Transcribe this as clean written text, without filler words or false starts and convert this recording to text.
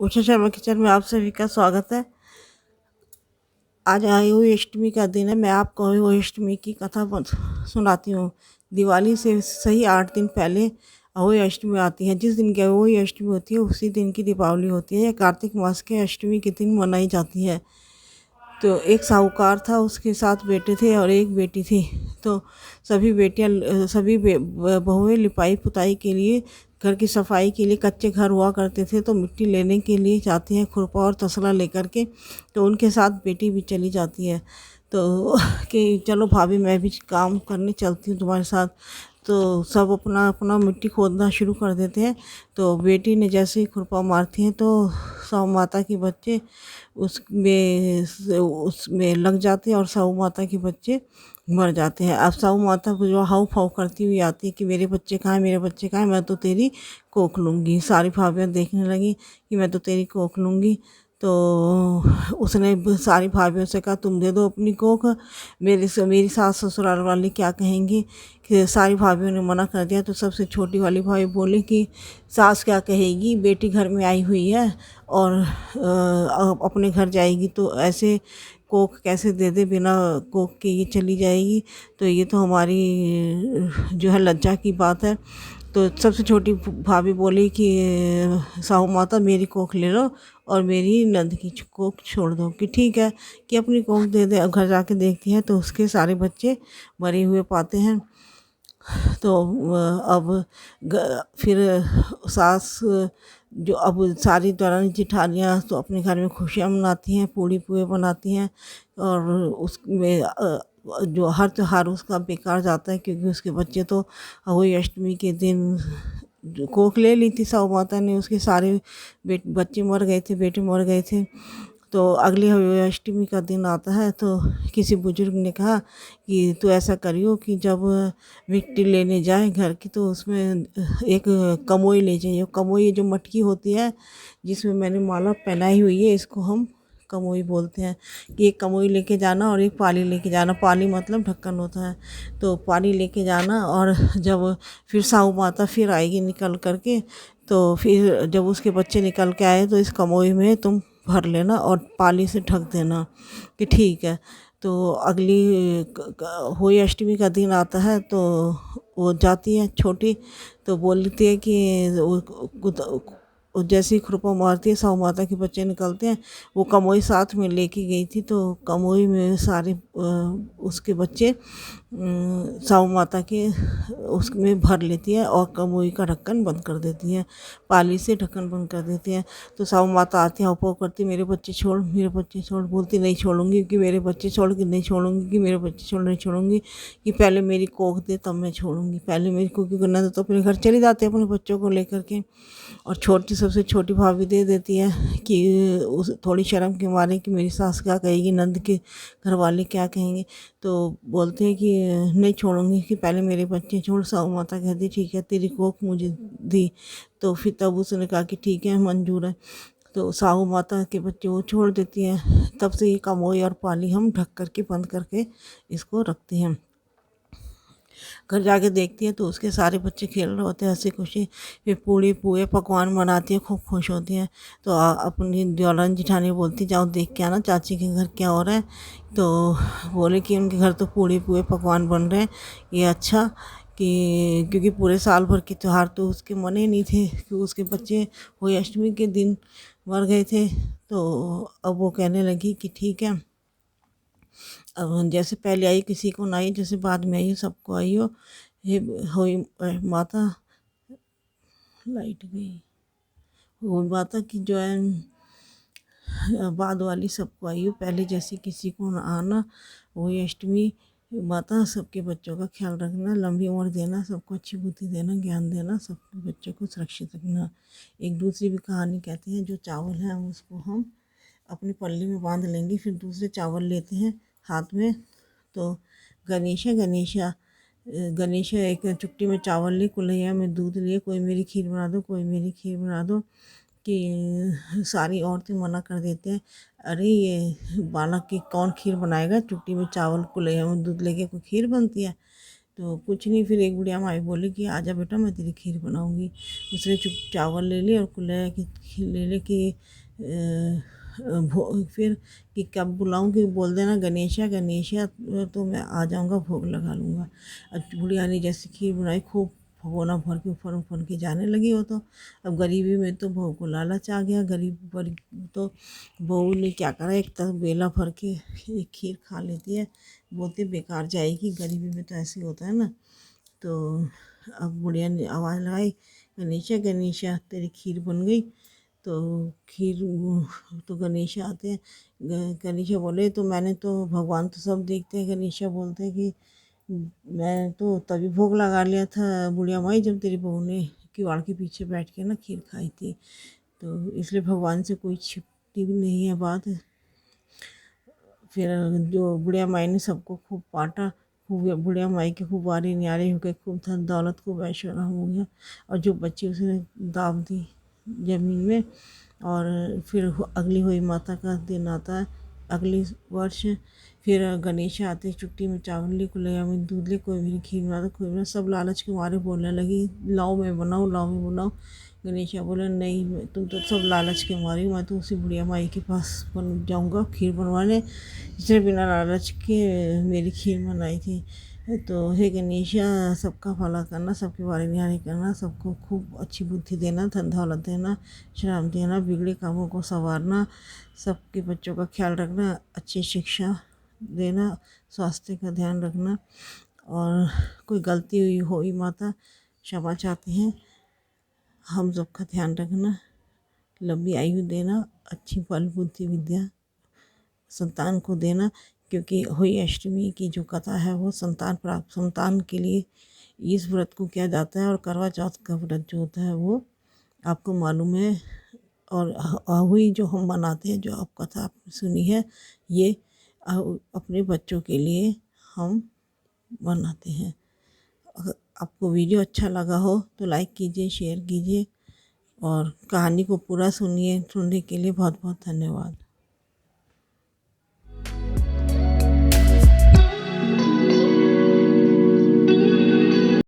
Usha Sharma kitchen में आप सभी का स्वागत है। आज आयोई अष्टमी का दिन है। मैं आपको आयोई अष्टमी की कथा सुनाती हूँ। दिवाली से सही 8 दिन पहले अहोई अष्टमी आती है। जिस दिन की अहोई अष्टमी होती है उसी दिन की दीपावली होती है। यह कार्तिक मास के अष्टमी के दिन मनाई जाती है। तो एक साहूकार था, उसके 7 बेटे थे और एक बेटी थी। तो सभी बेटियां सभी बहुएं लिपाई पुताई के लिए, घर की सफाई के लिए, कच्चे घर हुआ करते थे तो मिट्टी लेने के लिए जाती हैं खुरपा और तसला लेकर के। तो उनके साथ बेटी भी चली जाती है। तो कि चलो भाभी मैं भी काम करने चलती हूँ तुम्हारे साथ। तो सब अपना अपना मिट्टी खोदना शुरू कर देते हैं। तो बेटी ने जैसे ही खुरपा मारती हैं तो सौ माता के बच्चे उसमें लग जाते हैं और साहू माता के बच्चे मर जाते हैं। अब साहू माता को जो हाउ फाउ करती हुई आती है कि मेरे बच्चे कहाँ हैं, मेरे बच्चे कहाँ हैं, मैं तो तेरी कोख लूँगी। सारी भाभियाँ देखने लगी कि मैं तो तेरी कोख लूँगी। तो उसने सारी भाभियों से कहा तुम दे दो अपनी कोख, मेरी सास ससुराल वाले क्या कहेंगे। कि सारी भाभियों ने मना कर दिया। तो सबसे छोटी वाली भाभी बोली कि सास क्या कहेगी, बेटी घर में आई हुई है और अपने घर जाएगी तो ऐसे कोख कैसे दे दे, बिना कोख के ये चली जाएगी। तो ये तो हमारी जो है लज्जा की बात है। तो सबसे छोटी भाभी बोली कि साहू माता मेरी कोख ले लो और मेरी नंद की कोख छोड़ दो। कि ठीक है कि अपनी कोख दे दे। अब घर जाके देखती है तो उसके सारे बच्चे मरे हुए पाते हैं। तो अब फिर सास जो अब सारी दरानी जेठानियाँ तो अपने घर में खुशियाँ मनाती हैं, पूड़ी पुए बनाती हैं और उसमें जो हर त्योहार उसका बेकार जाता है क्योंकि उसके बच्चे तो अहोई अष्टमी के दिन जो कोख ले ली थी साहू माता ने, उसके सारे बच्चे मर गए थे, बेटे मर गए थे। तो अगली अष्टमी का दिन आता है तो किसी बुजुर्ग ने कहा कि तू ऐसा करियो कि जब मिट्टी लेने जाए घर की तो उसमें एक कमोई ले जाइए। कमोई जो मटकी होती है जिसमें मैंने माला पहनाई हुई है, इसको हम कमोई बोलते हैं। कि एक कमोई लेके जाना और एक पाली लेके जाना। पाली मतलब ढक्कन होता है। तो पाली लेके जाना और जब फिर साहू माता फिर आएगी निकल करके, तो फिर जब उसके बच्चे निकल के आए तो इस कमोई में तुम भर लेना और पाली से ढक देना। कि ठीक है। तो अगली होली अष्टमी का दिन आता है तो वो जाती है छोटी, तो बोलती है कि वो जैसे ही खुरपा मारती है साहू माता के बच्चे निकलते हैं। वो कमोई साथ में लेके गई थी तो कमोई में सारे उसके बच्चे साहू माता के उसमें भर लेती है और कमोई का ढक्कन बंद कर देती है, पाली से ढक्कन बंद कर देती है। तो साहू माता आती है, उपो करती, मेरे बच्चे छोड़, मेरे बच्चे छोड़। बोलती नहीं छोड़ूंगी कि मेरे बच्चे छोड़ के नहीं छोड़ूंगी, कि मेरे बच्चे छोड़ नहीं छोड़ूंगी, कि पहले मेरी कोख दे तब मैं छोड़ूंगी। पहले मेरी कोख की गन्ना तो अपने घर चली जाते हैं अपने बच्चों को लेकर के। और सबसे छोटी भाभी दे देती है कि उस थोड़ी शर्म के मारे कि मेरी सास क्या कहेगी, नंद के घर वाले क्या कहेंगे। तो बोलते हैं कि नहीं छोड़ूंगी, कि पहले मेरे बच्चे छोड़। साहू माता कहती ठीक है तेरी कोख मुझे दी। तो फिर तब उसने कहा कि ठीक है मंजूर है। तो साहू माता के बच्चे वो छोड़ देती हैं। तब से ये कमोई और पाली हम ढक करके बंद करके इसको रखते हैं। घर जाके देखती है तो उसके सारे बच्चे खेल रहे होते हैं हंसी खुशी। फिर पूड़ी पुए पकवान बनाती है, खूब खुश होती हैं। तो अपनी देवरानी जेठानी बोलती जाओ देख के आना चाची के घर क्या हो रहा है। तो बोले कि उनके घर तो पूड़ी पुए पकवान बन रहे हैं। ये अच्छा कि क्योंकि पूरे साल भर के त्यौहार तो उसके मने नहीं थे कि उसके बच्चे वही अष्टमी के दिन मर गए थे। तो अब वो कहने लगी कि ठीक है, अब जैसे पहले आई किसी को ना आई, जैसे बाद में आई सबको आई हो। हे होई माता, लाइट गई। वो माता की जो है बाद वाली सबको आई हो, पहले जैसे किसी को ना आना। वही अष्टमी माता सबके बच्चों का ख्याल रखना, लंबी उम्र देना, सबको अच्छी बुद्धि देना, ज्ञान देना, सबके बच्चों को सुरक्षित रखना। एक दूसरी भी कहानी कहते हैं जो चावल है उसको हम अपनी पल्ली में बांध लेंगे, फिर दूसरे चावल लेते हैं हाथ में। तो गणेशा गणेशा गणेशा एक चुट्टी में चावल लिए, कुल्हैया में दूध लिए, कोई मेरी खीर बना दो, कोई मेरी खीर बना दो। कि सारी औरतें मना कर देते हैं, अरे ये बालक की कौन खीर बनाएगा, चुट्टी में चावल कुल्हैया में दूध लेके कोई खीर बनती है। तो कुछ नहीं, फिर एक बुढ़िया माई बोली कि आजा बेटा मैं तेरी खीर बनाऊंगी। उसने चुप चावल ले लिया और कुल्ला कि ले ले कि फिर कि कब बुलाऊं, कि बोल देना गणेशा गणेशा, तो मैं आ जाऊंगा, भोग लगा लूँगा। बुढ़िया ने जैसे खीर बनाई, खूब भगोना भर के उफर उफर के जाने लगी वो तो। अब गरीबी में तो बहू को लालच आ गया, गरीब पर तो बहू ने क्या करा, एक तरफ बेला भर के एक खीर खा लेती है, बोलती बेकार जाएगी, गरीबी में तो ऐसे ही होता है ना। तो अब बुढ़िया ने आवाज़ लगाई, गणेशा गणेशा तेरी खीर बन गई। तो खीर तो गणेशा आते हैं, गणेशा बोले तो मैंने तो, भगवान तो सब देखते हैं। गणेशा बोलते हैं कि मैं तो तभी भोग लगा लिया था बुढ़िया माई जब तेरी बहू ने किवाड़ के पीछे बैठ के ना खीर खाई थी, तो इसलिए भगवान से कोई छिपती भी नहीं है बात। फिर जो बुढ़िया माई ने सबको खूब बांटा, खूब बुढ़िया माई के खूब वारी न्यारे हो गए, खूब धन दौलत खूब ऐशो आराम हो गया। और जो बच्ची उसने दाब दी जमीन में। और फिर अगली हुई माता का दिन आता है, अगली वर्ष फिर गणेश आते, चुट्टी में चावल ले, कुलैया में दूध ले, कोई भी नहीं खीर बना, कोई बना, सब लालच के मारे बोलने लगी लाओ मैं बनाऊँ, लाओ मैं बनाऊँ। गणेशा बोले नहीं, तुम तो सब लालच के मारी, मैं तो उसी बुढ़िया माई के पास बन जाऊँगा खीर बनवाने, जिसने बिना लालच के मेरी खीर बनाई थी। तो हे गणेशा, सबका भला करना, सबके बारे निहारी करना, सबको खूब अच्छी बुद्धि देना, धन दौलत देना, श्राम देना, बिगड़े कामों को संवारना, सबके बच्चों का ख्याल रखना, अच्छी शिक्षा देना, स्वास्थ्य का ध्यान रखना, और कोई गलती हुई माता क्षमा चाहते हैं, हम सबका ध्यान रखना, लंबी आयु देना, अच्छी बल बुद्धि विद्या संतान को देना। क्योंकि हुई अष्टमी की जो कथा है वो संतान प्राप्त, संतान के लिए इस व्रत को किया जाता है। और करवा चौथ का व्रत जो होता है वो आपको मालूम है। और हुई जो हम मनाते हैं, जो आप कथा आपने सुनी है, ये अपने बच्चों के लिए हम मनाते हैं। अगर आपको वीडियो अच्छा लगा हो तो लाइक कीजिए, शेयर कीजिए, और कहानी को पूरा सुनिए। सुनने के लिए बहुत बहुत धन्यवाद।